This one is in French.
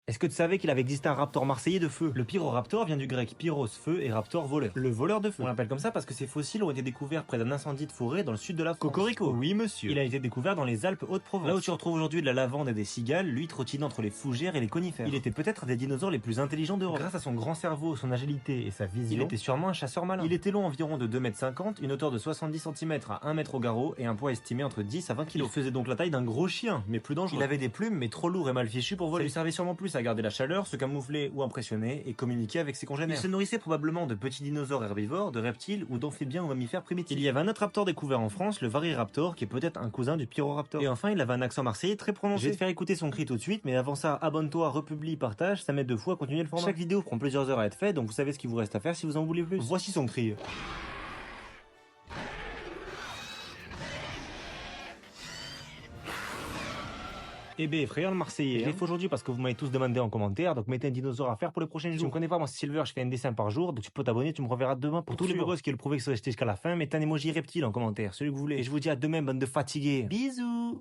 Est-ce que tu savais qu'il avait existé un raptor marseillais de feu? Le pyroraptor vient du grec pyros, feu, et raptor, voleur. Le voleur de feu. On l'appelle comme ça parce que ses fossiles ont été découverts près d'un incendie de forêt dans le sud de la France. Cocorico. Oui, monsieur. Il a été découvert dans les Alpes Haute-Provence. Là où tu retrouves aujourd'hui de la lavande et des cigales, lui trottine entre les fougères et les conifères. Il était peut-être un des dinosaures les plus intelligents d'Europe. Grâce à son grand cerveau, son agilité et sa vision, il était sûrement un chasseur malin. Il était long environ de 2,50 m, une hauteur de 70 cm à 1 m au garrot et un poids estimé entre 10 à 20 kg. Il faisait donc la taille d'un gros chien, mais plus dangereux. Il avait des plumes, mais trop lourds et mal fichus pour voler. Ça lui servait sûrement plus à garder la chaleur, se camoufler ou impressionner et communiquer avec ses congénères. Il se nourrissait probablement de petits dinosaures herbivores, de reptiles ou d'amphibiens ou mammifères primitifs. Il y avait un autre raptor découvert en France, le Variraptor, qui est peut-être un cousin du Pyroraptor. Et enfin, il avait un accent marseillais très prononcé. Je vais te faire écouter son cri tout de suite, mais avant ça, abonne-toi, republie, partage, ça m'aide 2 fois à continuer le format. Chaque vidéo prend plusieurs heures à être faite, donc vous savez ce qu'il vous reste à faire si vous en voulez plus. Voici son cri. Eh ben, frère le Marseillais, je l'ai fait aujourd'hui parce que vous m'avez tous demandé en commentaire, donc mettez un dinosaure à faire pour les prochains jours. Si tu me connais pas, moi c'est Silver, je fais un dessin par jour, donc tu peux t'abonner, tu me reverras demain. Pour tous les gosses qui le prouvaient que ça restait jusqu'à la fin, mettez un emoji reptile en commentaire, celui que vous voulez. Et je vous dis à demain, bande de fatigués. Bisous.